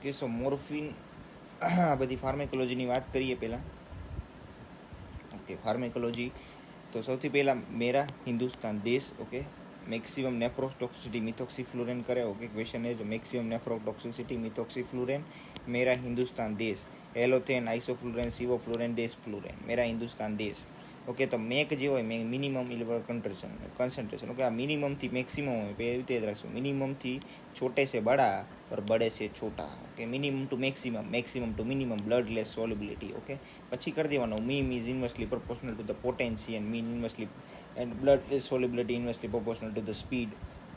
કે સો મોર્ફિન આ બધી ફાર્મેકોલોજીની વાત કરીએ પહેલાં. ઓકે, ફાર્મેકોલોજી તો સૌથી પહેલાં મેરા હિન્દુસ્તાન દેશ. ઓકે, મેક્સિમમ નેફ્રોટોક્સિસિટી મિથોક્સીફ્લુરેન કરે. ઓકે, ક્વેશ્ચન એ મેક્સિમમ નેફ્રોટોક્સિસિટી મિથોક્સીફ્લુરેન મેરા હિન્દુસ્તાન દેશ. એલોથેન, આઇસોફ્લુરેન, સિવોફ્લુરેન, ડેસફ્લુરેન, મેરા હિન્દુસ્તાન દેશ. ઓકે, તો મેક જે હોય મિનિમમ ઇલેવર कंसंट्रेशन. ओके, मिनिमम थी मैक्सिमम हो पे रीते रखो. मिनिमम थी छोटे से बड़ा और बड़े से छोटा. Okay, minimum to maximum, maximum to minimum, blood less solubility. Okay, પછી કરી દેવાનો મીમ is inversely proportional to the potency and mean inversely and blood less solubility inversely proportional to the speed.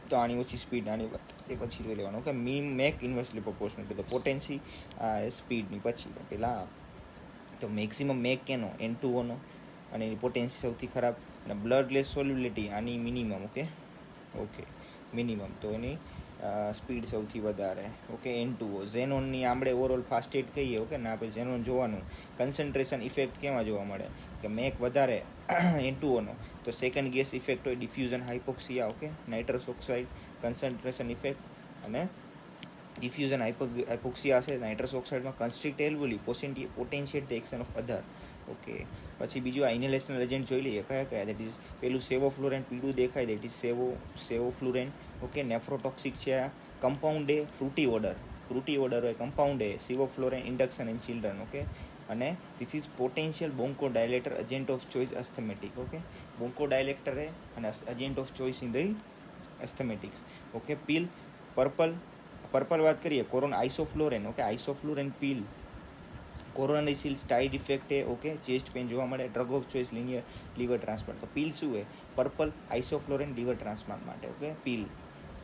તો આની ઓછી સ્પીડ આની એ પછી જોઈ લેવાનું. ઓકે, મીમ MAC inversely proportional to the potency સ્પીડની પછી પેલા તો મેક્સિમમ મેક કેનો N2O અને એની પોટેન્સી સૌથી ખરાબ. અને બ્લડ લેસ સોલ્યુબિલિટી આની મિનિમમ. ઓકે, મિનિમમ તો એની સ્પીડ સૌથી વધારે. Okay, N2O. ઝેનોનની આપણે ઓવરઓલ ફાસ્ટેટ કહીએ. ઓકે, ને આપણે ઝેનોન જોવાનું કન્સન્ટ્રેશન ઇફેક્ટ કેમાં જોવા મળે કે મેક વધારે N2O તો સેકન્ડ ગેસ ઇફેક્ટ હોય diffusion hypoxia. Okay, nitrous oxide concentration effect અને ડિફ્યુઝન હાઇપોક્સિયા હશે નાઇટ્રસ ઓક્સાઇડમાં. Constrict alveoli potentiate the action of other. Okay, પછી બીજું આ ઇન્હેલેશનલ એજન્ટ જોઈ લઈએ કયા કયા. દેટ ઇઝ પેલું સેવોફ્લુરેન, પીળું દેખાય that is sevoflurane. Okay, nephrotoxic છે આ. કમ્પાઉન્ડ એ ફ્રૂટી ઓર્ડર હોય. કમ્પાઉન્ડ એ sevoflurane, induction in children. Okay, અને this is potential bronchodilator agent of choice asthmatic. Okay, bronchodilator એ અને agent of choice in the asthmatics. Okay, પીલ purple વાત કરીએ કોરોના આઇસોફ્લોરેન. ઓકે, આઇસોફ્લોરેન પીલ કોરોનરી સીલ સાઇડ ઇફેક્ટ એ. Okay, chest pain જોવા મળે. Drug of choice liver transplant. તો પીલ શું છે? પર્પલ આઇસોફ્લોરેન લીવર ટ્રાન્સપ્લાન્ટ માટે. ઓકે, પીલ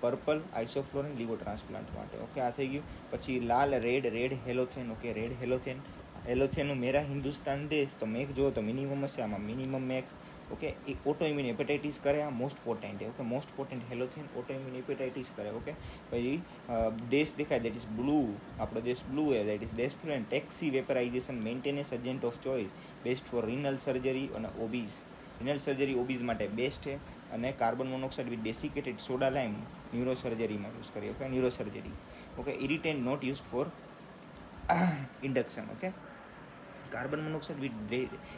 પર્પલ આઇસોફ્લોરેન લીવર ટ્રાન્સપ્લાન્ટ માટે. ઓકે, આ થઈ ગયું. પછી લાલ રેડ હેલોથેન. ઓકે, રેડ હેલોથેનનું મેરા હિન્દુસ્તાન દેશ. તો મેક જુઓ તો મિનિમમ હશે આમાં, મિનિમમ મેક. ઓકે, એ ઓટો ઇમ્યુન હેપેટાઇટિસ કરે. આ most potent. Okay, most potent halothane auto immune hepatitis કરે. ઓકે, પછી દેશ દેખાય દેટ ઇઝ બ્લુ. આપણો દેશ બ્લુ છે that is desflurane. Tec six vaporisation maintenance agent of choice best for renal surgery અને ઓબીસ. રિનલ સર્જરી ઓબીસ માટે best છે. અને carbon monoxide with desiccated soda lime neuro સર્જરીમાં યુઝ કરીએ. Okay, neuro surgery. Okay, irritant not used for induction. Okay, carbon monoxide with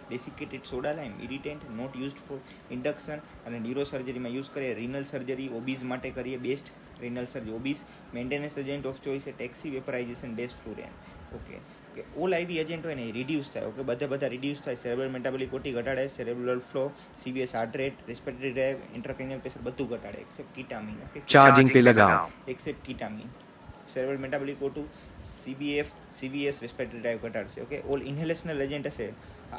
desiccated soda lime irritant not used for induction અને neuro સર્જરીમાં use કરીએ. Renal surgery obese માટે કરીએ best. Renal surgery obese. Maintenance agent of choice છે tec six vaporisation desflurane. Okay, કે all IV agent હોય ને એ રિડ્યુસ થાય. ઓકે, બધા રિડ્યુસ થાય. સેરેબ્રલ મેટાબોલિક ઘટાડે. Cerebral flow, CVS heart rate, respiratory drive, intracranial pressure બધું ઘટાડે એક્સેપ્ટ કીટામિન. ઓકે, ચાર્जिंग पे लगाओ. Except ketamine. Cerebral metabolic CVS respiratory drive ઘટાડશે. ઓકે, ઓલ ઇન્હેલેશનલ એજન્ટ હશે.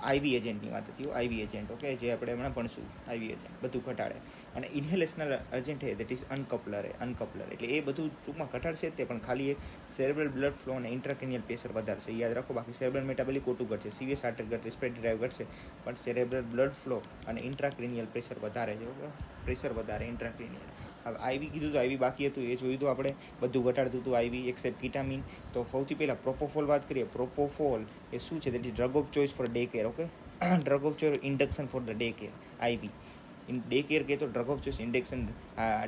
આઈવી એજન્ટની વાત હતી. આઈવી એજન્ટ. ઓકે, જે આપણે હમણાં ભણશું. આઈવી એજન્ટ બધું ઘટાડે. અને ઇન્હેલેશનલ એજન્ટ છે દેટ ઇઝ અનકપલર એટલે એ બધું ટૂંકમાં ઘટાડશે જ તે, પણ ખાલી એક સેરેબ્રલ બ્લડ ફ્લો અને ઇન્ટ્રાક્રેનિયલ પ્રેશર વધારશે. યાદ રાખો. બાકી સેરેબ્રલ મેટાબોલિક ઓટું ઘટશે, CVS heart rate, respiratory drive ઘટશે, પણ સેરેબ્રલ બ્લડ ફ્લો અને ઇન્ટ્રાક્રેનિયલ પ્રેશર વધારે છે. ઓકે, પ્રેશર વધારે ઇન્ટ્રાક્રેનિયલ. હવે આઈવી કીધું તો આઈવી બાકી હતું એ જોયું હતું આપણે. બધું ઘટાડતું હતું આઈવી એક્સેપ્ટ કીટામિન. તો સૌથી પહેલાં પ્રોપોફોલ વાત કરીએ. પ્રોપોફોલ એ શું છે? That is drug of choice for day care. Okay, drug of choice induction for the day care. IV day care કે તો drug of choice induction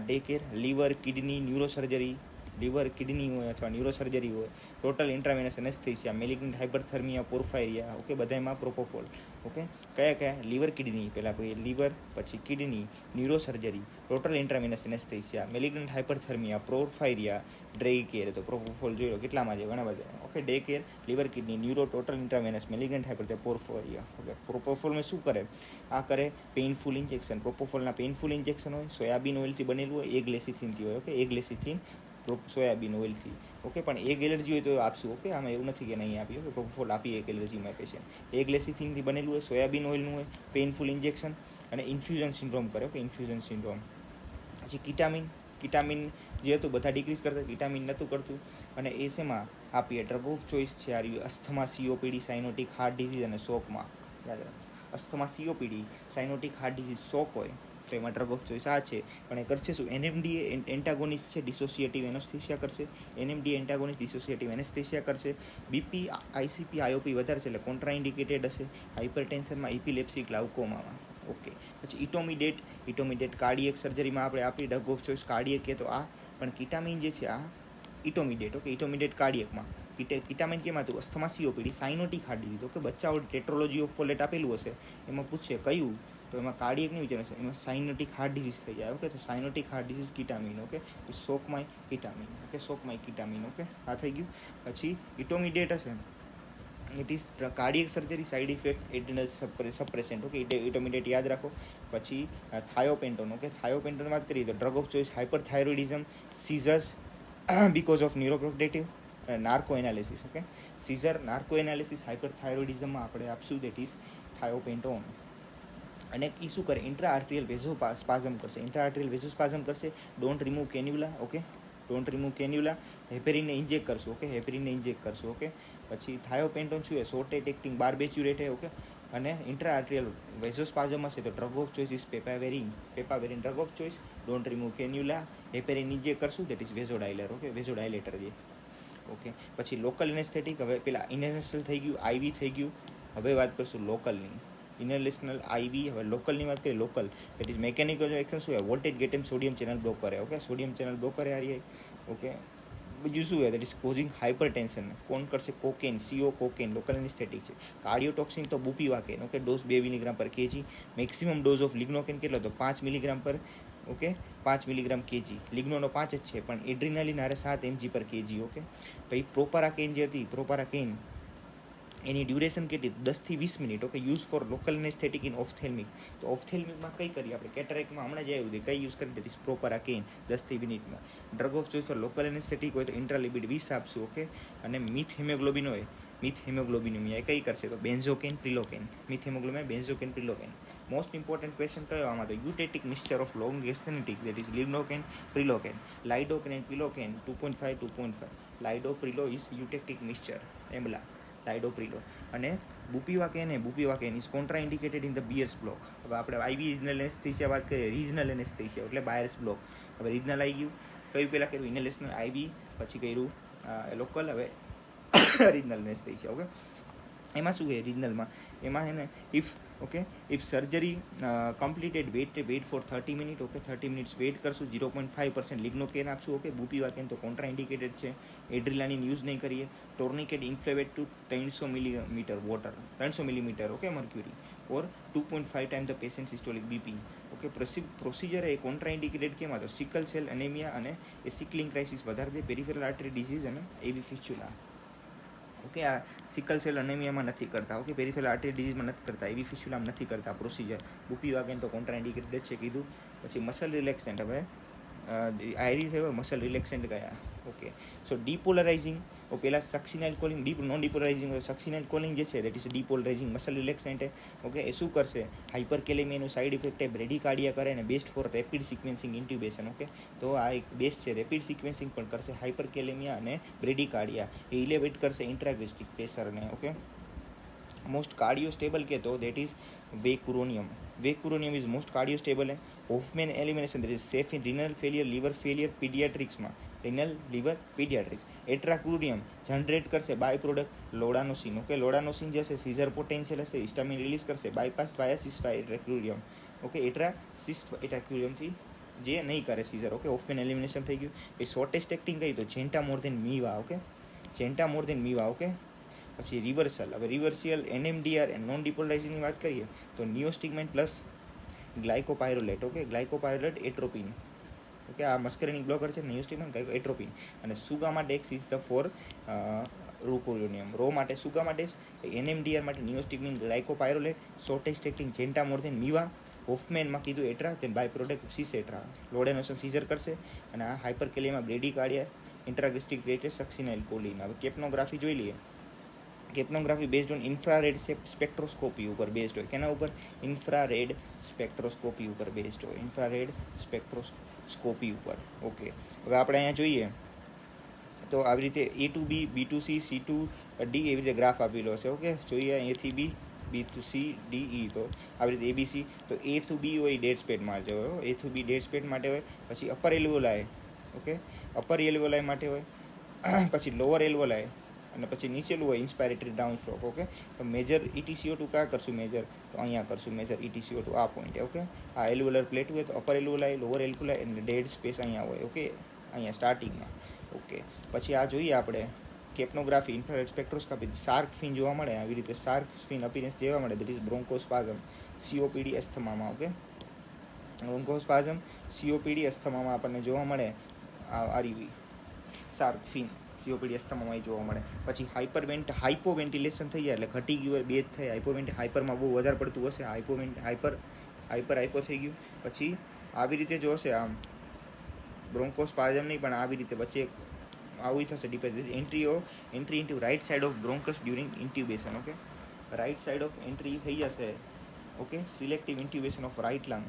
day care. Liver kidney neuro surgery. Liver kidney હોય અથવા neuro surgery હોય. Total intravenous anaesthesia, malignant hyperthermia, porphyria. Okay, બધામાં propofol. Okay, કયા liver kidney પહેલાં liver, પછી kidney, neuro surgery, total intravenous anaesthesia, malignant hyperthermia, porphyria, day care. તો propofol જોઈ લો કેટલામાં છે, ઘણા બધા. Okay, day care, liver kidney, neuro, total intravenous, malignant hyperthermia, porphyria. Okay, પ્રોપોફોલમાં શું કરે? આ કરે પેઇનફુલ ઇન્જેક્શન. પ્રોપોફોલના પેઇનફુલ ઇન્જેક્શન હોય. સોયાબીન ઓઇલથી બનેલું હોય. એગ લેસિથિનથી હોય. ઓકે, એગ લેસિથિન સોયાબીન ઓઇલથી. ઓકે, પણ એગ એલર્જી હોય તો આપશું. ઓકે, આમાં એવું નથી કે નહીં આપીએ. ઓકે, પ્રોપોફોલ આપીએ એક એલર્જીમાં પેશન્ટ. એગ લેસિથિનથી બનેલું હોય, સોયાબીન ઓઇલનું હોય, પેઇનફુલ ઇન્જેક્શન અને ઇન્ફ્યુઝન સિન્ડ્રોમ કરે. Okay, infusion syndrome. પછી કીટામિન જે હતું બધા ડિક્રીઝ કરતા, કીટામિન નહોતું કરતું. અને એ શેમાં આપીએ? ડ્રગ ઓફ ચોઇસ છે આ રહ્યું. અસ્થમા, સીઓપીડી, સાઇનોટિક હાર્ટ ડિઝીઝ અને શોકમાં. યાદ રાખો, અસ્થમા, સીઓપીડી, સાઇનોટિક હાર્ટ ડિઝીઝ, શોક હોય તો એમાં ડ્રગ ઓફ ચોઇસ આ છે. પણ એ કરશે શું? એનએમડીએ એન્ટાગોનિસ્ટ છે, ડિસોસિએટિવ એનેસ્થેસિયા કરશે. એનએમડીએ એન્ટાગોનિસ્ટ ડિસોસિએટિવ એનેસ્થેસિયા કરશે. બીપી, આઈસીપી, આઈઓપી વધારે છે એટલે કોન્ટ્રાઇન્ડિકેટેડ હશે. હાઇપરટેન્શનમાં, ઇપિલેપ્સી, ગ્લાઉકોમામાં. ઓકે, પછી ઇટોમિડેટ કાર્ડિયક સર્જરીમાં આપણે આપી ડ્રગ ઓફ ચોઇસ કાર્ડિયક કે તો આ. પણ કીટામિન જે છે આ ઇટોમિડેટ. ઓકે, ઇટોમિડેટ કાર્ડિયકમાં. કીટામિન કેમ હતું? Asthma COPD, cyanotic heart disease. Okay, બચ્ચાઓ ટેટ્રોલોજી ઓફ ફોલેટ આપેલું હશે, એમાં પૂછે કયું, તો એમાં કાર્ડિયક નહીં વિચારશે, એમાં સાઇનોટિક હાર્ટ ડિઝીઝ થઈ જાય. ઓકે, તો સાઇનોટિક હાર્ટ ડિઝીઝ કીટામિન. ઓકે, તો શોકમાય કીટામિન. ઓકે, શોકમાય કીટામિન. ઓકે, આ થઈ ગયું. પછી ઇટોમિડેટ હશે, it is cardiac surgery side effect adrenal suppressant. Okay, etomidate યાદ રાખો. પછી થાયોપેન્ટોન. ઓકે, થાયોપેન્ટોન વાત કરીએ તો drug of choice hyperthyroidism, seizures because of neuroprotective, narco analysis. Okay, seizure, narco analysis, હાઇપરથાઇરોઇડિઝમમાં આપણે આપશું, દેટ ઇઝ થાયોપેન્ટોન. અને એ શું કરે? ઇન્ટ્રા આર્ટ્રિયલ વેઝોસ્પાઝમ કરશે. ઇન્ટ્રા આર્ટ્રિયલ વેઝોસ્પાઝમ કરશે. Don't remove cannula. Okay, don't remove cannula. હેપેરિનને ઇન્જેક્ટ કરશું. ઓકે, હેપેરિનને ઇન્જેક્ટ કરશું. ઓકે, પછી થાયોપેન્ટોન શું છે? શોર્ટ એક્ટિંગ બાર્બેચ્યુરેટ છે. ઓકે, અને ઇન્ટ્રા આર્ટ્રિયલ વેઝોસ્પાઝમ હશે તો drug of choice is papaverine. Papaverine drug of choice. Don't remove cannula. Heparin inject કરશું, that is vasodilator. Okay, vasodilator જે. ઓકે, પછી લોકલ એનેસ્થેટિક. હવે પેલા ઇનહેલેશનલ થઈ ગયું, IV થઈ ગયું. હવે વાત કરશું લોકલની. ઇનહેલેશનલ, IV. હવે લોકલની વાત કરીએ. Local that is mechanical action શું છે? વોલ્ટેજ ગેટ એમ sodium channel blocker. Okay, sodium channel blocker આરી. ઓકે, બીજું શું છે? That is causing hyper tension. કોણ કરશે? Cocaine, CO cocaine. Local anaesthetic છે. કાર્ડિયોટોક્સિન તો bupivacaine. Okay, dose 2 milligram per kg. Maximum dose of lignocaine કેટલો? તો 5 મિલીગ્રામ પર. Okay, 5 milligram kg. લિગ્નોનો 5 જ છે, પણ એડ્રિનાલિન હારે 7 mg પર kg. ઓકે, પછી પ્રોપારાકેન જે હતી, પ્રોપારાકેન એની ડ્યુરેશન કેટલી? 10 થી 20 minute. Okay, use for local anaesthetic in ophthalmic. તો ઓફથેલ્મિકમાં કઈ કરીએ આપણે? કેટરેક્ટમાં હમણાં જ આવ્યું છે, કઈ યુઝ કરી? દેટ ઇઝ પ્રોપારાકેન 10 મિનિટમાં. Drug of choice for local anaesthetic હોય તો ઇન્ટ્રાલિપિડ 20 આપશું. ઓકે, અને મિથ હિમોગ્લોબિન હોય, મિથ હિમોગ્લોબિનેમિયા એ કઈ કરશે? તો benzocaine, prilocaine. Methaemoglobin, benzocaine, prilocaine. Most important question કયો આમાં? તો યુટેટિક મિક્સચર ઓફ લોંગ એસ્થેનેટિક, that is lignocaine, prilocaine. Lidocaine and prilocaine 2.5 2.5. Lido prilo is eutectic mixture. EMLA, lido prilo. અને bupivacaine is contra indicated in the Bier's block. હવે આપણે IV regional anaesthesia વાત કરીએ. Regional anaesthesia એટલે buyers block. હવે regional આવી ગયું. કયું પહેલાં કર્યું? ઇનહેલેશનલ, IV, પછી કર્યું લોકલ. હવે રિજનલ એનેસ્થેસિયા. ઓકે, એમાં શું છે? રિજનલમાં એમાં છે ને, if surgery completed, wait for 30 minute. Okay, 30 minutes wait કરશું. 0.5% લિગ્નોકેન આપશું. ઓકે, બુપીવાકેન તો કોન્ટ્રા ઇન્ડિકેટેડ છે. એડ્રિલાનિન યુઝ નહીં કરીએ. Tourniquet inflate to 300 millimetre water, 300 millimetre. Okay, mercury or 2.5 time the patient systolic BP. Okay, procedure એ કોન્ટ્રા ઇન્ડિકેટેડ કેમ હતો? Sickle cell anaemia અને એ સિકલિંગ ક્રાઇસિસ વધારે દે, પેરિફેરલ આર્ટરી ડિઝીઝ અને AV ફિસ્ચ્યુલા. ઓકે, આ સિકલ સેલ એનેમિયામાં નથી કરતા. ઓકે, પેરિફેરલ આર્ટરી ડિઝીઝમાં નથી કરતા, AV ફિસ્ચ્યુલામાં નથી કરતા પ્રોસિજર. બુપીવાકેન તો કોન્ટ્રા ઇન્ડિકેટેડ છે કીધું. પછી મસલ રિલેક્સન્ટ. હવે આઈરી થયો, મસલ રિલેક્સન્ટ ગયા. ઓકે, સો ડીપોલરાઇઝિંગ. પહેલાં સક્સિનાઇલ કોલિંગ, નોન ડીપોલરાઇઝિંગ. સક્સિનાઇલ કોલિંગ જે છે દેટ ઇઝ ડીપોલરાઇઝિંગ. મસલ રિલેક્સન્ટ. ઓકે, એ શું કરશે? હાઇપરકેલેમિયાનું સાઇડ ઇફેક્ટ એ બ્રેડિકાર્ડિયા કરે અને બેસ્ટ ફોર રેપિડ સિક્વેન્સિંગ ઇન્ટ્યુબેશન. ઓકે, તો આ એક બેસ્ટ છે. રેપિડ સિક્વેન્સિંગ પણ કરશે હાઇપરકેલેમિયા અને બ્રેડિકાર્ડિયા. એ ઇલેવેટ કરશે ઇન્ટ્રાગ્વેસ્ટિક પ્રેશરને. ઓકે, મોસ્ટ કાર્ડિયો સ્ટેબલ કે તો that is vecuronium. Vecuronium is most cardio stable है. Hofmann elimination that is safe in renal failure, liver failure, પીડિયાટ્રિક્સમાં. Renal, liver, paediatrics. Atracurium generate કરશે by product laudanosine. Okay, laudanosine જે હશે seizure potential હશે, histamine release કરશે bypass via cisatracurium. Okay, એટ્રાક્યુડિયમથી જે નહીં કરે સીઝર. ઓકે, હોફમેન એલિમિનેશન થઈ ગયું. એ શોર્ટેસ્ટ એક્ટિંગ કહી તો genta more than miva. Okay, genta more than miva. Okay, પછી રિવર્સલ. હવે રિવર્સિયલ NMDR એન્ડ નોન ડિપોલરાઇઝિંગની વાત કરીએ તો neostigmine plus glycopyrrolate. Okay, glycopyrrolate atropine. Okay, આ મસ્કરીનિક બ્લોકર છે. Neostigmine, atropine. અને sugammadex is the for rocuronium. રો માટે સુગામા ડેક્સ, NMDR માટે નિયોસ્ટિગમેન્ટ, ગ્લાયકોપાયરોલેટ. Shortest acting જેન્ટા more than મીવા. હોફમેનમાં કીધું એટ્રા, તેન બાય પ્રોડક્ટ સિસેટ્રા. લોડેનોસન સીઝર કરશે. અને આ હાઇપરકેલિયામાં બ્રેડિકાર્ડિયા, ઇન્ટ્રાગ્વેસ્ટિક ગ્રેટેસ્ટ સક્સિનાઇલ કોલિન. હવે કેપ્નોગ્રાફી જોઈ લઈએ. કેપ્નોગ્રાફી બેઝડ ઓન ઇન્ફ્રારેડ સ્પેક્ટ્રોસ્કોપી ઉપર બેઝડ હોય. કેના ઉપર? ઇન્ફ્રારેડ સ્પેક્ટ્રોસ્કોપી ઉપર બેઝડ હોય. ઇન્ફ્રારેડ સ્પેક્ટ્રોસ્કોપી ઉપર. ઓકે, હવે આપણે અહીંયા જોઈએ તો આવી રીતે A to B, B to C, C to D એવી રીતે ગ્રાફ આપેલો હશે. ઓકે, જોઈએ A થી B, B to C, D, E. તો આવી રીતે ABC. તો A to B હોય ડેડ સ્પેડ માટે હોય. A to B dead space માટે હોય. પછી upper alveoli. Okay, upper alveoli માટે હોય. પછી લોઅર એલ્વોલાય અને પછી નીચેલું હોય ઇન્સ્પાયરેટરી ડાઉન સ્ટ્રોક. ઓકે, તો મેજર ETCO2 ક્યાં કરશું મેજર? તો અહીંયા કરશું મેજર ETCO2 આ પોઈન્ટ. ઓકે, આ એલ્વુલર પ્લેટ હોય તો અપર એલ્વુલાય, લોઅર એલ્વુલાય અને ડેડ સ્પેસ અહીંયા હોય. ઓકે, અહીંયા સ્ટાર્ટિંગમાં. ઓકે, પછી આ જોઈએ આપણે capnography, infrared spectroscopy, shark fin જોવા મળે આવી રીતે, શાર્ક ફિન અપીરન્સ જોવા મળે, દેટ ઇઝ બ્રોન્કોસ્પાઝમ, સીઓપીડી અસ્થમામાં. ઓકે, બ્રોન્કોસ્પાઝમ, સીઓપીડી અસ્થમામાં આપણને જોવા મળે આ રીવી શાર્ક ફિન, સીઓપીડી અસ્થમામાં જોવા મળે. પછી હાઇપોવેન્ટિલેશન થઈ જાય એટલે ઘટી ગયું હોય, બે જ થાય. હાઇપરમાં બહુ વધારે પડતું હશે, હાઇપો થઈ ગયું. પછી આવી રીતે જો હશે આમ બ્રોન્કોસ્પાઝમ નહીં પણ આવી રીતે વચ્ચે આવું થશે depend entry into right side of bronchus during intubation. Okay, right side of entry થઈ જશે. Okay, selective intubation of right lung.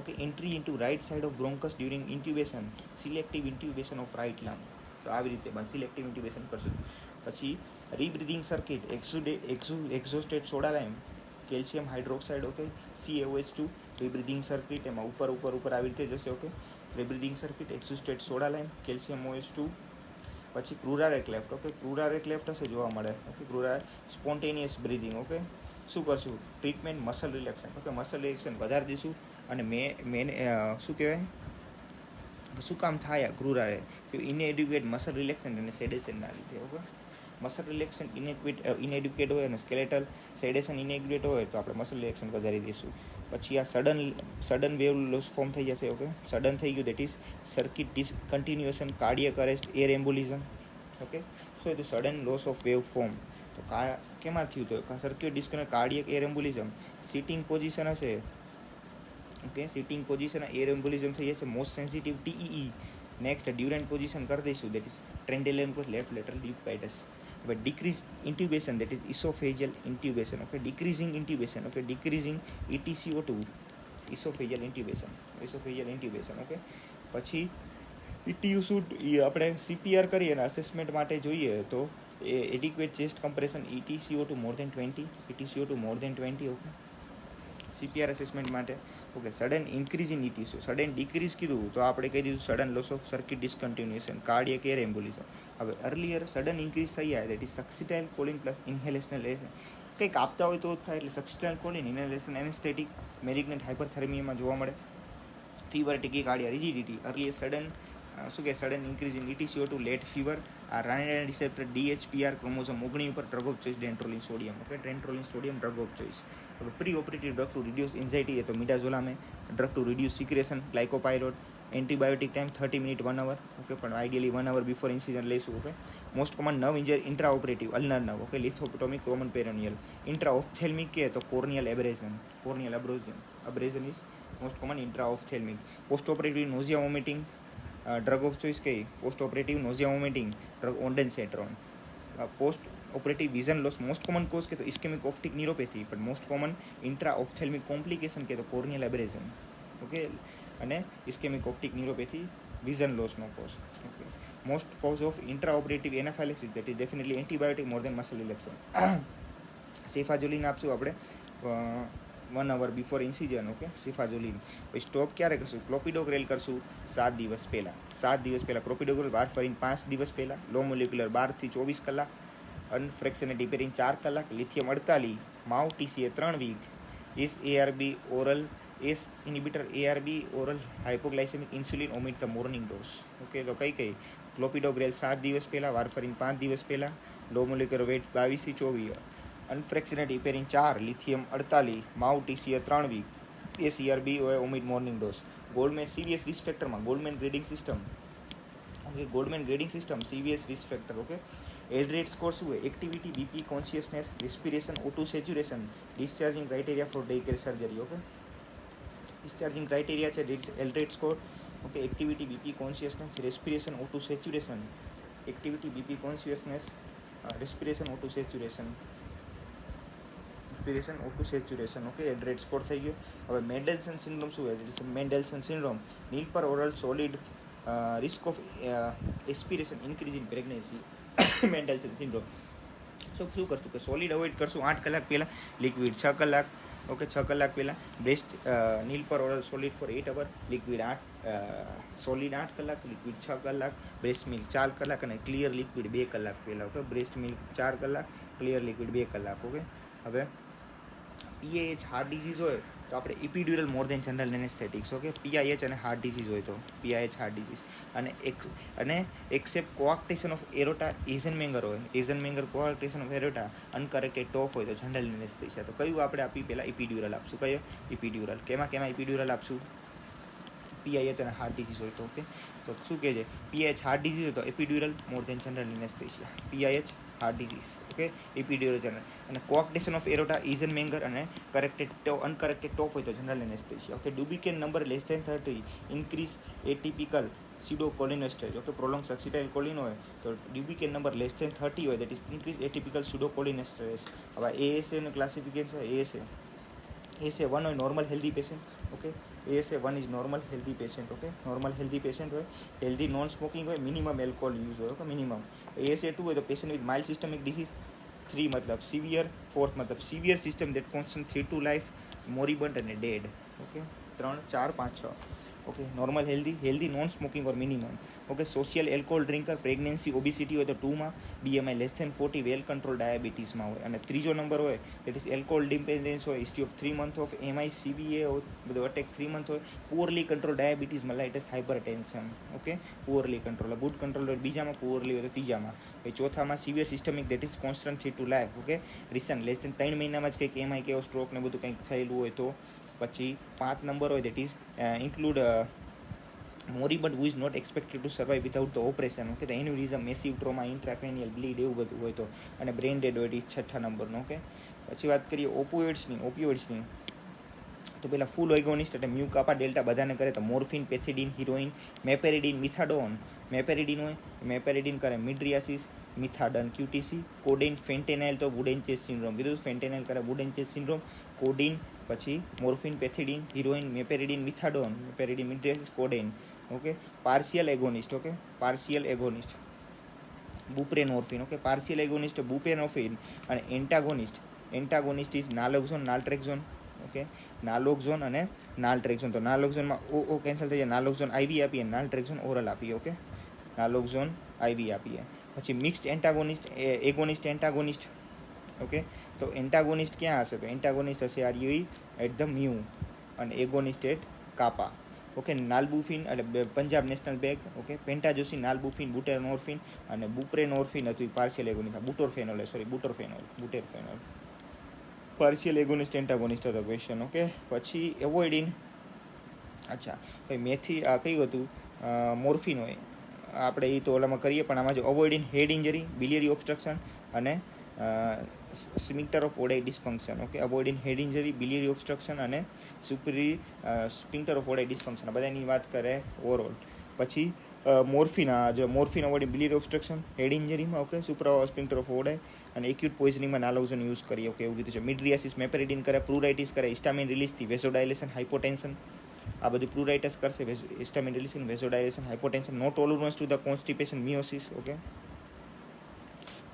Okay, entry into right side of bronchus during intubation, selective intubation of right lung. તો આવી રીતે બસ selective intubation કરશું. પછી rebreathing circuit, exhausted soda lime, calcium hydroxide. Okay, CaOH2 rebreathing circuit, એમાં ઉપર આવી રીતે જશે. Okay, rebreathing circuit, exhausted soda lime, calcium OH2. પછી curare cleft. Okay, curare cleft હશે જોવા મળે. Okay, curare spontaneous breathing. Okay, શું કરશું? Treatment muscle relaxation. Okay, muscle relaxation વધારી દઈશું. અને મેન શું કહેવાય, શું કામ થાય ક્રુરારે? ઇનએડ્યુકેટ મસલ રિલેક્શન અને સેડેશનના લીધે. ઓકે, મસલ રિલેક્શન ઇનએડ્યુકેટ હોય અને સ્કેલેટલ સેડેશન ઇનએડ્યુકેટ હોય તો આપણે મસલ રિલેક્શન વધારી દઈશું. પછી આ સડન વેવ લોસ ફોર્મ થઈ જશે. ઓકે, સડન થઈ ગયું, that is circuit discontinuation, cardiac arrest, air embolism. Okay, so એ તો sudden loss of wave form. તો કેમાં થયું? તો circuit disconnect, cardiac, air embolism. Sitting position હશે. Okay, sitting position air embolism થઈ જશે. Most sensitive TEE. Next Durant position કરી દઈશું, that is Trendelenburg left lateral લ્યુપાઇટસ. હવે decrease intubation, that is oesophageal intubation. Okay, decreasing intubation. Okay, decreasing EtCO2, oesophageal intubation. Okay, પછી ETU should આપણે CPR કરીએ અને અસેસમેન્ટ માટે જોઈએ તો adequate chest compression, EtCO2 more than 20. Okay, CPR assessment માટે. Okay, sudden increase in ETCO, sudden decrease કીધું તો આપણે કહી દીધું sudden loss of circuit discontinuation, cardiac, air embolism. હવે અર્લિયર સડન ઇન્ક્રીઝ થઈ જાય, that is succinyl choline plus inhalational. કંઈક આપતા હોય તો જ થાય, એટલે succinyl choline, inhalation, anaesthetic, malignant હાઇપરથર્મિયામાં જોવા મળે. Fever, ટીકીકાર્ડિયા, rigidity. Earlier sudden increase in EtCO2, late fever. આ રાયનાઇન રિસેપ્ટર, DHPR, ક્રોમોઝોમ 19 ઉપર drug of choice, dantrolene sodium. Okay, dantrolene sodium drug of choice. હવે pre operative drug to reduce anxiety તો midazolam, drug to reduce secretion, glycopyrrolate. Antibiotic time 30 minute 1 hour. Okay, પણ ideally 1 hour before incision લઈશું. Okay, most common nerve injury intra operative ulnar nerve. Okay, lithotomic, common peroneal. Intra ઓફથેલ્મિક કે તો corneal abrasion is most common intra ophthalmic. Post operative nausea vomiting, drug of choice કઈ? Post operative nausea vomiting, drug ondansetron. Post operative vision loss, most common cause કે તો ischaemic optic neuropathy, પણ most common intra ophthalmic complication કે તો corneal abrasion. Okay, અને ischaemic optic neuropathy vision લોસનો cause. Okay, most cause of intra operative anaphylaxis, that is definitely antibiotic more than muscle relaxation. Cefazolin આપશું આપણે 1 hour before ઇન્સિઝન. Okay, સેફાજોલિન. પછી stop ક્યારે કરશું? ક્લોપિડોગ્રેલ કરશું 7 દિવસ પહેલાં. ક્લોપિડોગ્રેલ વારફરીન 5 દિવસ પહેલાં. લો મોલિક્યુલર 12 થી 24 કલાક. અનફ્રેક્શનેટ ડિપેરિન 4 કલાક. Lithium 48. MAO TCA 3 week. ARB oral, inhibitor ARB oral, hypoglycaemic insulin, omit the morning dose. Okay, તો કઈ ક્લોપિડોગ્રેલ 7 દિવસ પહેલાં, વારફરીન 5 દિવસ પહેલાં, લો મોલિક્યુલર વેટ 22 થી 24. Unfractionated heparin 4, lithium 48, MAO TCA 3 week, ARB omit morning dose. Goldman CVS risk ફેક્ટરમાં Goldman grading system. Okay, Goldman grading system, CVS risk factor. Okay, Aldrete score શું હોય? Activity, BP, consciousness, respiration, O2 saturation, discharging criteria for day care surgery. Okay, discharging criteria છે Aldrete score. Okay, activity, BP, consciousness, respiration, O2 saturation. Activity, BP, consciousness, respiration, O2 saturation. Okay, Aldrete score થઈ ગયો. હવે મેન્ડેલ્સન syndrome શું હોય? મેન્ડેલ્સન syndrome, nil per oral solid, risk of aspiration increase in pregnancy. Mendelson syndrome. શું કરશું કે solid avoid કરશું 8 કલાક પહેલાં, લિક્વિડ 6 કલાક. ઓકે, 6 કલાક પહેલાં. બ્રેસ્ટ નીલ પર ઓરલ સોલિડ ફોર 8 અવર, લિક્વિડ સોલિડ 8 કલાક, લિક્વિડ 6 કલાક, બ્રેસ્ટ મિલ્ક 4 કલાક અને ક્લિયર લિક્વિડ 2 કલાક પહેલાં. ઓકે, બ્રેસ્ટ મિલ્ક 4 કલાક, ક્લિયર લિક્વિડ 2 કલાક. ઓકે, હવે PAH હાર્ટ ડિઝીઝ હોય તો આપણે ઇપિડ્યુરલ મોર દેન જનરલ એનેસ્થેટિક્સ. ઓકે, પીઆઈએચ અને હાર્ટ ડિસીઝ હોય તો પીઆઈએચ હાર્ટ ડિસીઝ અને એક્સેપ્ટ કોઆક્ટેશન ઓફ એરોટા એઝનમેંગર હોય, એઝનમેંગર કોઆક્ટેશન ઓફ એરોટા અનકરેક્ટેડ ટોફ હોય તો જનરલ એનેસ્થેસિયા. તો કયું આપણે આપી પહેલાં ઇપિડ્યુરલ આપશું. કયો ઇપિડ્યુરલ? કેમાં ઇપિડ્યુરલ આપશું? પીઆઈએચ અને હાર્ટ ડિસીઝ હોય તો. ઓકે, તો શું કહે છે? પીઆઈએચ હાર્ટ ડિસીઝ હોય તો epidural more than general anaesthesia. PIH heart disease. Okay, epidural general. અને કોઆક્ટેશન ઓફ એરોટા ઇઝનમેંગર અને અનકરેક્ટેડ ટોફ હોય તો general anaesthesia. Okay, dibucaine number less than 30 increase atypical pseudocholinesterase. Okay, prolong succinylcholine હોય તો ડ્યુબિકેન નંબર લેસ દેન 30 હોય, that is increase atypical pseudocholinesterase. હવે ASA નું classification ASA 1 હોય normal healthy patient. Okay, ASA 1 is normal healthy patient. Okay, normal healthy patient હોય, healthy non smoking હોય, minimum alcohol use હોય. Okay, minimum. ASA 2 હોય તો patient with mild systemic disease. 3 મતલબ severe. 4th મતલબ severe system that constant 3 to life, moribund અને dead. Okay, 3, 4, 5, 6. Okay, normal healthy non smoking or minimum. Okay, social alcohol drinker, pregnancy, obesity હોય તો 2માં, BMI less than 40, well control ડાયાબિટીસમાં હોય. અને ત્રીજો નંબર હોય દેટ ઇઝ એલ્કોહોલ ડિપેન્ડન્સ હોય, history of 3 month of MI CBA બધું અટેક 3 month હોય, poorly control diabetes, mellitus, hypertension. Okay, poorly control. Good control હોય બીજામાં, પુઅરલી હોય તો ત્રીજામાં. ચોથામાં severe systemic that is constant 3 to life. Okay, recent less than 3 મહિનામાં જ કંઈક MI કેવો સ્ટ્રોક ને બધું કંઈક થયેલું હોય તો. પછી 5 નંબર હોય that is include moribund who is not expected to survive without the operation. Okay, તો aneurysm, massive trauma, intracranial bleed એવું બધું હોય તો. અને બ્રેઇન ડેડ હોય ઇઝ 6થા નંબરનો. ઓકે, પછી વાત કરીએ ઓપિયોઇડ્સની તો પહેલાં ફૂલ એગોનિસ્ટ એટલે મ્યુ કાપા ડેલ્ટા બધાને કરે તો morphine, pethidine, heroin, meperidine, methadone. મેપેરિડીન હોય, મેપેરિડીન કરે મિડ્રિયાસિસ, મિથાડન QTC, કોડિન, ફેન્ટેનાઇલ તો વુડન ચેસ સિન્ડ્રોમ કીધું, ફેન્ટેનાઇલ કરે વુડન ચેસ સિન્ડ્રોમ, કોડિન, પછી morphine, pethidine, heroin, meperidine, methadone, meperidine, mydriasis, codeine. Okay, partial agonist. Okay, partial agonist buprenorphine. Okay, partial agonist buprenorphine. અને antagonist is નાલોક્ઝોન, નાલ્ટ્રેક્ઝોન. Okay, નાલોક્ઝોન અને નાલ્ટ્રેક્ઝોન. તો નાલોક્ઝોનમાં ઓ cancel થઈ જાય, નાલોક્ઝોન IV આપીએ, નાલ્ટ્રેક્ઝોન oral આપીએ. ઓકે, નાલોક્ઝોન IV આપીએ. પછી મિક્સ્ડ એન્ટાગોનિસ્ટ. ઓકે, તો એન્ટાગોનિસ્ટ ક્યાં હશે? તો એન્ટાગોનિસ્ટ હશે એટ ધ મ્યુ અને એગોનિસ્ટ એટ કાપા. ઓકે, નાલ્બુફિન એટલે પંજાબ નેશનલ બેંક. ઓકે, પેન્ટાજોસિન, નાલ્બુફિન, બુટેરનોર્ફિન અને બુપ્રેનોર્ફિન હતું પાર્શિયલ એગોનિસ્ટ. બુટરફેનોલ પાર્શિયલ એગોનિસ્ટ એન્ટાગોનિસ્ટ હતો ક્વેશ્ચન. ઓકે, પછી એવોઇડિન. અચ્છા ભાઈ મેથી આ કયું હતું? મોર્ફિન હોય આપણે એ તો ઓલામાં કરીએ, પણ આમાં જો avoid in head injury, biliary obstruction અને sphincter of Oddi dysfunction. Okay, avoid in head injury, biliary obstruction અને સુપરી સ્પિન્ક્ટર ઓફ ઓડાઈ ડિસ્ફંક્શન બધાની વાત કરે ઓવરઓલ. પછી morphine avoid in biliary obstruction, head ઇન્જરીમાં. Okay, supra sphincter of Oddi અને એક્યુટ પોઈઝનિંગમાં નાલોક્ઝોન યુઝ કરીએ. ઓકે, એવું કીધું છે. મિડ્રિયાસિસ મેપેરિડીન કરે, પ્રુરાઇટિસ કરે, હિસ્ટામિન રિલીઝથી વેઝોડાયલેશન, હાઇપોટેન્શન. આ બધું પ્રુરાઇટિસ કરશે, histamine release, vasodilation, hypotension. No tolerance to the constipation, miosis. Okay,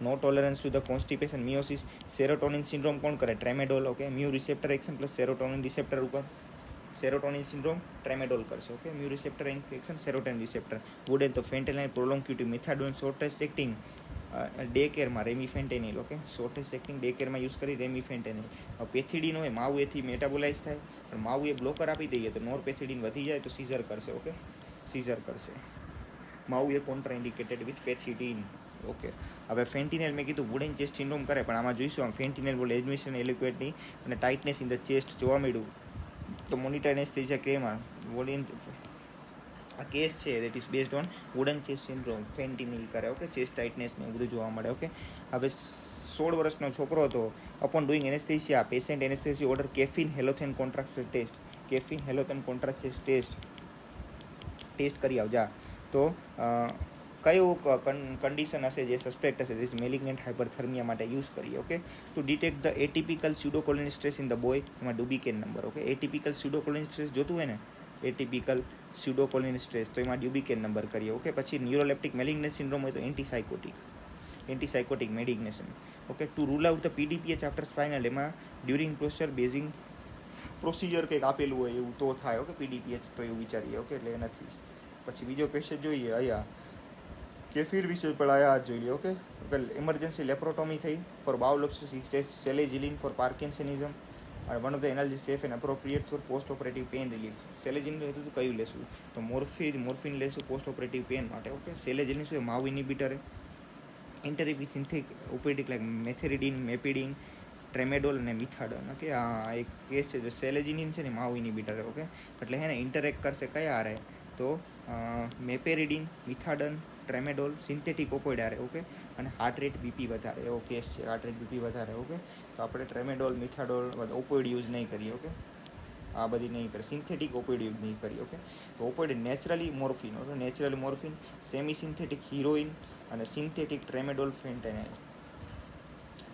no tolerance to the constipation, miosis. Serotonin syndrome કોણ કરે? Tramadol. Okay, mu receptor action plus serotonin receptor ઉપર સેરોટોનિન સિન્ડ્રોમ ટ્રેમેડોલ કરશે. Okay, mu receptor action, serotonin receptor. Wooden તો fentanyl, પ્રોલોંગ્યુટિવ, methadone, shortest acting day કેરમાં remifentanil. Okay, shortest acting day કેરમાં use કરી remifentanil. પેથિડીન હોય, માવું એથી મેટાબોલાઇઝ થાય, પણ માવું એ બ્લોકર આપી દઈએ તો નોરપેથિડીન વધી જાય તો સીઝર કરશે. ઓકે, સીઝર કરશે. માવું એ કોન્ટ્રા ઇન્ડિકેટેડ વિથ પેથિડીન. ઓકે, હવે ફેન્ટિનેલ મેં કીધું વુડન ચેસ્ટ સિન્ડ્રોમ કરે, પણ આમાં જોઈશું આમ ફેન્ટિનેલ બોલે એડમિશન એલિક્વેટની અને ટાઇટનેસ ઇન ધ ચેસ્ટ જોવા મળ્યું તો મોનિટર એનેસ્થેસિયા કેમાં વોલિન આ કેસ છે that is based on wooden chest syndrome. Fentanyl કરે. ઓકે, ચેસ્ટ ટાઇટનેસ ને એવું બધું જોવા મળે. ઓકે, હવે 16 વર્ષનો છોકરો હતો. Upon doing anaesthesia patient anaesthesia order caffeine halothane contraction test. Caffeine halothane contraction test કરી આવજા. તો કયું કન્ડિશન હશે જે સસ્પેક્ટ હશે? ધીસ મેલિગ્નન્ટ હાઇપરથર્મિયા માટે યુઝ કરીએ. Okay, to detect the atypical pseudocholinesterase in the boy, એમાં ડુબિકેન નંબર. ઓકે, એટીપિકલ સ્યુડોકોલિનેસ્ટ્રેસ જોતું હોય ને, એટીપિકલ સ્યુડોકોલિનેસ્ટ્રેસ તો એમાં ડ્યુબિકેન નંબર કરીએ. ઓકે, પછી ન્યુરોલેપ્ટિક મેલિગ્નન્ટ સિન્ડ્રોમ હોય તો antipsychotic medication. Okay, to rule out the PDPH after spinal, એમાં ડ્યુરિંગ પ્રોસિજર કંઈક આપેલું હોય એવું તો થાય. ઓકે, PDPH તો એવું વિચારીએ. ઓકે, એટલે નથી. પછી બીજો પેશન્ટ જોઈએ અહીંયા કેફીર વિશે પણ આયા જોઈ લે. ઓકે, ઇમરજન્સી લેપ્રોટોમી થઈ for bowel obstruction, selegiline for parkinsonism one of the analysis safe and appropriate for post operative pain relief. Selegiline લેતું તો કયું લેશું? તો મોર્ફિન લેશું પોસ્ટ ઓપરેટિવ પેઇન માટે. ઓકે, સેલેજિન શું MAO inhibitor interact with synthetic opioid like meperidine, meperidine, tramadol અને methadone. Okay, આ એક કેસ છે જો સેલેજિનિન છે ને માવ ઇનિબિટર. ઓકે, એટલે હે ને ઇન્ટરેક્ટ કરશે કયા આરે? તો મેપેરિડીન, મિથાડન, ટ્રેમેડોલ, સિન્થેટિક ઓપોઇડ આરે. ઓકે, અને હાર્ટ રેટ બીપી વધારે એવો કેસ છે, હાર્ટ રેટ બીપી વધારે. ઓકે, તો આપણે ટ્રેમેડોલ, મિથાડોલ ઓપોઇડ યુઝ નહીં કરીએ. ઓકે, આ બધી નહીં કરે, સિન્થેટિક ઓપોઇડ યુઝ નહીં કરીએ. ઓકે, તો opioid naturally morphine. Okay, naturally morphine, semi synthetic heroin અને synthetic tramadol fentanyl.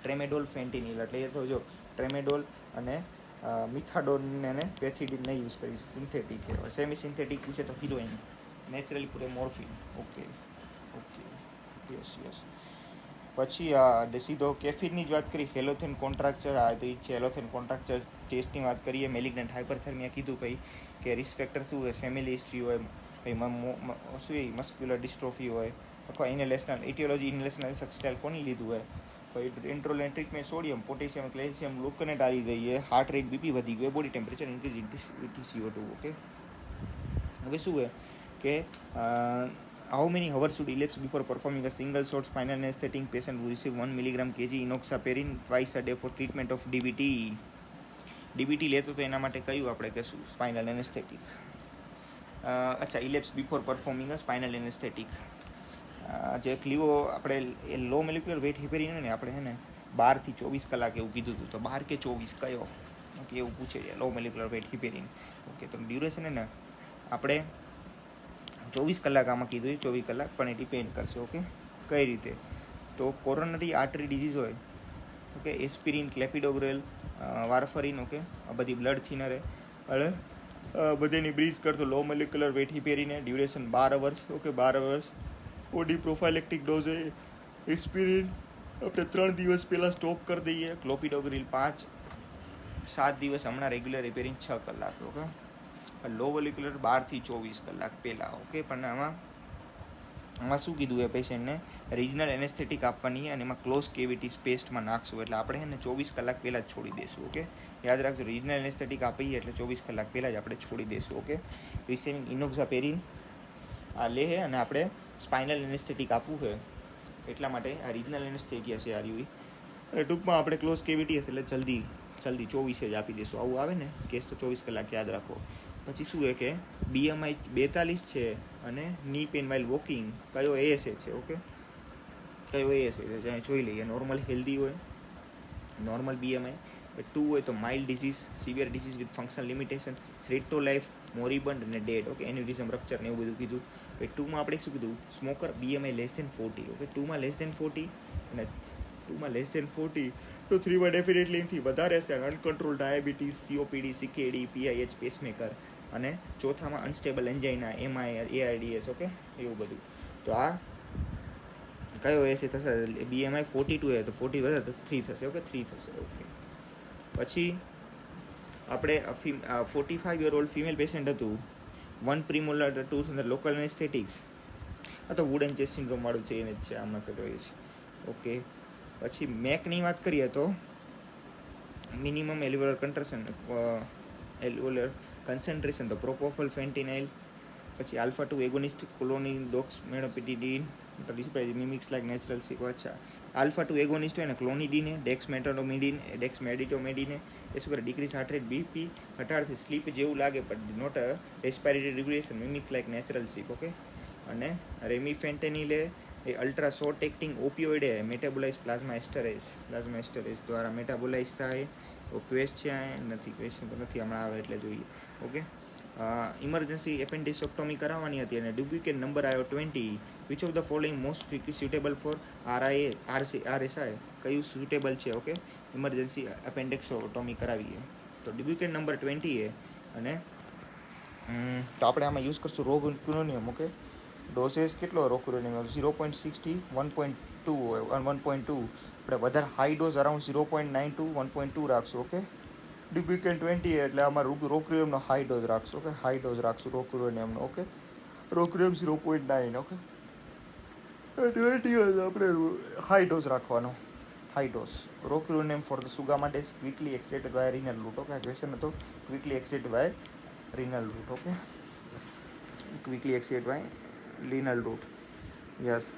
Tramadol fentanyl એટલે એ તો જો ટ્રેમેડોલ અને મિથાડોન અને પેથિડિન નહીં યુઝ કરી, સિન્થેટિક છે. સેમી સિન્થેટિક પૂછે તો હિરોઇન, નેચરલી પૂરે મોર્ફિન. Okay okay, yes. પછી સીધો કેફીનની જ વાત કરી, હેલોથેન કોન્ટ્રાક્ચર. આ તો એ છે હેલોથેન કોન્ટ્રાક્ચર ટેસ્ટની વાત કરીએ. મેલિગ્નન્ટ હાઇપરથર્મિયા કીધું ભાઈ કે રિસ્ક ફેક્ટર શું હોય, ફેમિલી હિસ્ટ્રી હોય, ભાઈ શું મસ્ક્યુલર ડિસ્ટ્રોફી હોય, અથવા ઇનહેલેશનલ ઇટિયોલોજી, ઇનહેલેશનલ સક્સટાઇલ કોની લીધું હોય, ભાઈ ઇન્ટ્રોલેન ટ્રીટમેન્ટ, સોડિયમ, પોટેશિયમ, કેલ્શિયમ, ગ્લુકોનેટ આલી દઈએ, હાર્ટ રેટ બીપી વધી ગયું, body temperature increase CO2. Okay, હવે શું હોય કે how many hours should elapse before performing a single short spinal anesthetic patient who receive 1 mg kg enoxaparin twice a day for treatment of DVT? DVT લેતો તો એના માટે કયું આપણે કહેશું? Spinal anaesthetic. અચ્છા, ઇલેપ્સ બિફોર પરફોર્મિંગ અ સ્પાઇનલ એનેસ્થેટિક. જે ક્લિવો આપણે લો મોલેક્યુલર વેટ હિપેરિન ને આપણે હે ને 12 થી 24 કલાક એવું કીધું હતું, તો 12 કે 24 કયો? ઓકે, એવું પૂછે છે લો મોલેક્યુલર વેટ હિપેરિન. ઓકે, તો ડ્યુરેશન ને આપણે 24 કલાક આમાં કીધું, 24 કલાક, પણ એ ડિપેન્ડ કરશે. ઓકે, કઈ રીતે? તો કોરોનરી આર્ટરી ડિઝીઝ હોય, okay, aspirin, clopidogrel, warfarin, okay, આ બધી બ્લડ થિનર અને બધીની બ્રીજ કરતો લો મોલેક્યુલર વેટ હિપેરીને duration 12 hours. Okay, 12 hours. OD prophylactic dose aspirin આપણે 3 દિવસ પહેલાં સ્ટોપ કરી દઈએ. ક્લોપિડોગ્રીલ 5-7 દિવસ, હમણાં રેગ્યુલર રિપેરિંગ 6 કલાક. ઓકે, લો મોલેક્યુલર 12 થી 24 કલાક પહેલાં. ઓકે, પણ આમાં શું કીધું એ પેશન્ટને રિજનલ એનેસ્થેટિક આપવાની અને એમાં ક્લોઝ કેવિટી સ્પેસમાં નાખશું, એટલે આપણે એને 24 કલાક પહેલાં જ છોડી દઈશું. ઓકે, યાદ રાખજો, રિજનલ એનેસ્થેટિક આપીએ એટલે 24 કલાક પહેલાં જ આપણે છોડી દઈશું. ઓકે, રિસીવિંગ ઇનોક્સાપેરિન આ લે છે અને આપણે સ્પાઇનલ એનેસ્થેટિક આપવું છે, એટલા માટે આ રિજનલ એનેસ્થેટિયા છે આર્યુઈ. અને ટૂંકમાં આપણે ક્લોઝ કેવિટી હશે એટલે જલ્દી 24 જ આપી દઈશું. આવું આવે ને કેસ તો 24 કલાક યાદ રાખો. પછી શું છે કે BMI 42 છે અને ની પેન વાઇલ વોકિંગ કયો ASA છે? ઓકે, કયો ASA છે જ્યાં જોઈ લઈએ. નોર્મલ હેલ્ધી હોય, નોર્મલ BMI 2 હોય તો mild disease, severe disease with functional limitation, threat to life, moribund અને ડેડ. ઓકે, એન્યુરિઝમ, રપ્ચર ને એવું બધું કીધું. હવે 2માં આપણે શું કીધું? Smoker, BMI less than 40. Okay, 2માં લેસ ધેન 40 અને 2માં લેસ ધેન 40 તો 3માં ડેફિનેટલી એનાથી વધારે હશે. Uncontrolled diabetes, COPD, CKD, PIH, pacemaker, અને ચોથામાં unstable angina, MI, ARDS. Okay, એવું બધું. તો આ કયો એસે થશે? BMI 42 તો 40 વધે તો 3 થશે. ઓકે, 3 થશે. ઓકે, પછી આપણે 45-year-old ફિમેલ પેશન્ટ હતું, 1 પ્રીમોલર ટૂથ અંદર લોકલ એનેસ્થેટિક્સ. આ તો વુડ એન્ડ ચેસ્ટ સિન્ડ્રોમ વાળું છે, એને જ છે આમાં કરીએ છીએ. ઓકે, પછી મેકની વાત કરીએ તો મિનિમમ એલ્વ્યુલર કન્ટ્રેક્શન, એલ્વ્યુલર કન્સન્ટ્રેશન તો પ્રોપોફોલ, ફેન્ટિનાઇલ, પછી આલ્ફા 2 એગોનિસ્ટ, કોલોનિલ, ડોક્સ, મેડોપિટિડીન, મિમિક્સ લાઈક નેચરલ સીપ. અચ્છા, આલ્ફા 2 એગોનિસ્ટ હોય ને ક્લોનિડીને, ડેક્સ મેડિટોમેડીને એ શું કરે? ડિક્રીઝ હાર્ટ રેટ, બીપી ઘટાડથી, સ્લીપ જેવું લાગે પણ not a respiratory depression, mimics like natural sleep. Okay, અને રેમિફેન્ટેનિલે એ ultra short acting opioid metabolize plasma esterase દ્વારા મેટાબોલાઇઝ થાય. તો ક્વેશ્ચન છે નથી, ક્વેશ્ચન તો નથી હમણાં આવે એટલે જોઈએ. ઓકે, ઇમરજન્સી એપેન્ડિસોક્ટોમી કરાવવાની હતી અને ડુપ્લિકેટ નંબર આવ્યો 20. Which of the following most suitable for RSI? કયું સ્યુટેબલ છે? ઓકે, ઇમરજન્સી એપેન્ડિક્સોક્ટોમી કરાવીએ તો ડુપ્લિકેટ નંબર 20 અને તો આપણે આમાં યુઝ કરશું રોકુરોનિયમ. ઓકે, ડોઝેસ કેટલો રોકુરોનિયમ? 0.60, 1.2 હોય, 1.2. આપણે વધારે હાઈ ડોઝ અરાઉન્ડ 0.92, 1.2 રાખશું. ઓકે, ડુપ્લિકેટ 20 એટલે આમાં રોકુરોનિયમનો હાઈ ડોઝ રાખશું. ઓકે, હાઈ ડોઝ રાખશું રોકુરોનિયમનો. ઓકે, રોકુરોનિયમ 0.9. ઓકે, 20 આપણે હાઈ ડોઝ રાખવાનો. high dose. Rocuronium for the Sugama test quickly excreted via renal route. Okay, question હતો quickly excreted via renal route. Okay, quickly excreted via renal route. Yes.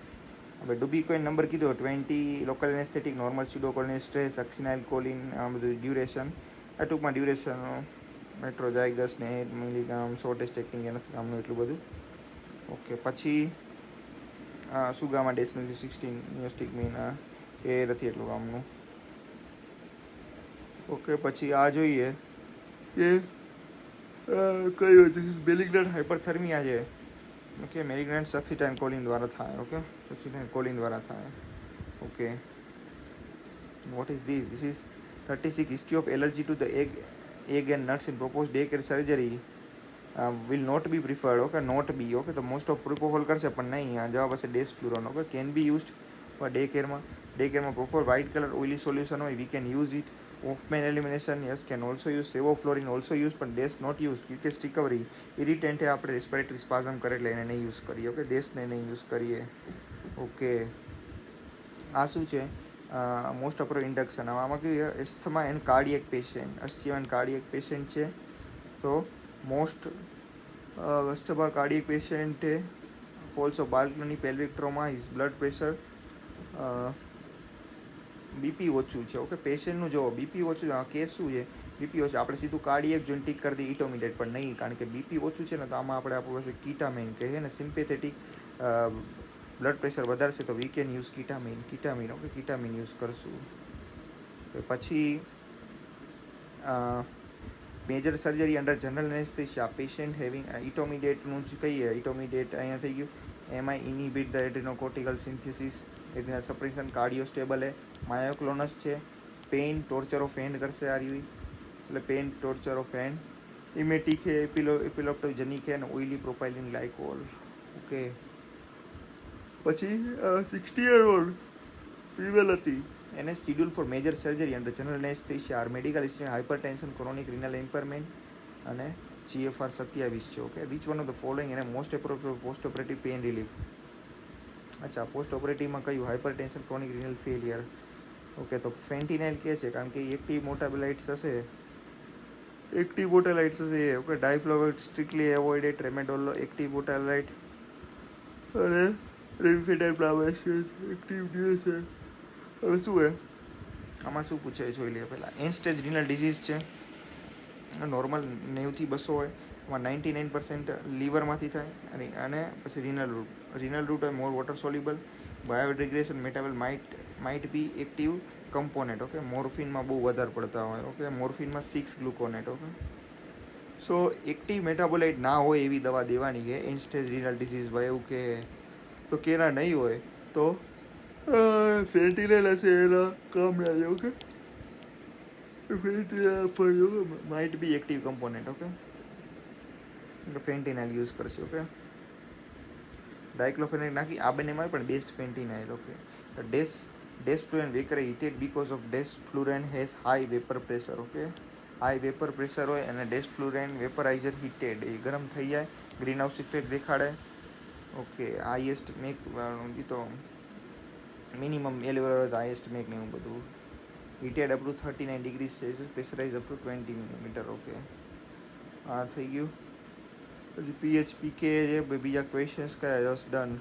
હવે ડુબીકોઇન number કીધો 20 local anaesthetic normal pseudocholinesterase succinylcholine આ બધું duration આ ટૂંકમાં duration મેટ્રોજાઇગસ ને 8 milligram સો test technique એનાથી કામનું એટલું બધું. ઓકે, પછી સુગામાં ડેસનું 16 નિયોસ્ટિક મીન એ નથી એટલું કામનું. ઓકે, પછી આ જોઈએ કે કયું ધીસ ઇઝ બેલિગ્નન્ટ હાઇપરથર્મિયા છે. ઓકે, મેલિગ્નન્ટ સક્સિટાઇન કોલિન દ્વારા થાય. ઓકે, સક્સિટાઇન કોલિન દ્વારા થાય. Okay, what is this? This is 36 history of allergy to the egg and nuts in proposed daycare surgery will not be preferred. Okay, not be. Okay, તો most of propofol કરશે પણ નહીં. આ જવાબ હશે desflurane. Okay, can be used day કેરમાં proper white colour oily solution હોય we can use it. Hofmann elimination yes can also use. Sevoflurane also use પણ des not use. Quickest recovery irritant આપણે રેસ્પિરેટરી સ્પાઝમ કરે એટલે એને નહીં use કરીએ. Okay, દેશને નહીં યુઝ કરીએ. ઓકે, આ શું છે? મોસ્ટ અપ્રો ઇન્ડક્શન. આમાં કેવું asthma and cardiac patient, asthma and cardiac patient છે. તો most asthma cardiac patient falls of balcony pelvic trauma is blood pressure BP ઓછું છે. ઓકે, પેશન્ટનું જો બીપી ઓછું છે. કેસ શું છે? બીપી ઓછું. આપણે સીધું કાર્ડિયક જોઈને ટીક કરી દઈએ ઇટોમિડેટ, પણ નહીં, કારણ કે બીપી ઓછું છે ને તો આમાં આપણું પાસે કીટામિન કહીએ ને સિમ્પેથેટિક બ્લડ પ્રેશર વધારશે તો we can use ketamine. Okay, ketamine use કરશું. પછી major surgery under general anaesthesia patient having ઇટોમિડેટનું જ કહીએ. ઇટોમિડેટ અહીંયા થઈ ગયું. એમાં inhibit the adrenocortical synthesis, adrenal suppression, cardio stable है. માયોક્લોનસ છે. પેઇન ટોર્ચર ઓફ હેન્ડ કરશે આરયુઈ, એટલે પેઇન ટોર્ચર ઓફ હેન્ડ. ઇમેટિક है, એપિલેપ્ટોજેનિક है અને ઓઇલી પ્રોપાઇલિન ગ્લાયકોલ. ઓકે, પછી 60-year-old ફિમેલ હતી. એને schedule for major surgery under general anaesthesia are medical history hypertension chronic renal impairment અને GFR 27 છે. Okay, which one of the following એને most appropriate post operative pain relief. અચ્છા, post ઓપરેટિવમાં કયું? Hypertension chronic renal failure. Okay, તો fentanyl કે છે કારણ કે એક્ટિવ મોટાબોલાઇટ્સ હશે. ઓકે, ડાયફ્લોવાઇડ strictly avoided. Tramadol active metabolite અને રેમિફેટાઇલ પ્લાવેશિયસ એક્ટિવ છે. હવે શું હે આમાં શું પૂછે જોઈ લઈએ પહેલાં. એન્ડ સ્ટેજ રિનલ ડિઝીઝ છે. નોર્મલ 90 થી 200 હોય. એમાં 99% લીવરમાંથી થાય અને પછી રિનલ રૂટ હોય more water soluble. Biodegradation metabolite might be active component. Okay, મોર્ફિનમાં બહુ વધારે પડતા હોય. ઓકે, મોર્ફિનમાં 6 gluconate. Okay, so active metabolite ના હોય એવી દવા દેવાની છે એન્ડ સ્ટેજ રિનલ ડિઝીઝ. ભાઈ એવું કે તો કેના નહીં હોય તો ફેન્ટિનાઇલ હશે એના કામ લાગે. Okay, fentanyl might be active component. Okay, fentanyl use કરશે. ઓકે, ડાયક્લોફેનેક નાખી આ બંનેમાં પણ બેસ્ટ ફેન્ટિનાઇલ. ઓકે, ડેસફ્લુરેન વેકર heated because of desflurane has high vapour pressure. Okay, high vapour pressure હોય અને ડેસફ્લુરેન વેપરાઇઝર હીટેડ એ ગરમ થઈ જાય, ગ્રીન હાઉસ ઇફેક્ટ દેખાડે. ઓકે, હાઈએસ્ટ મેક તો મિનિમમ એલેવર હોય તો હાઈએસ્ટ મેક ને એવું બધું. Heated up to 39 degree Celsius, pressurise up to 20 millimetre. Okay, આ થઈ ગયું. પછી PHPK જે બીજા ક્વેશ્ચન્સ કયા જસ્ટ ડન.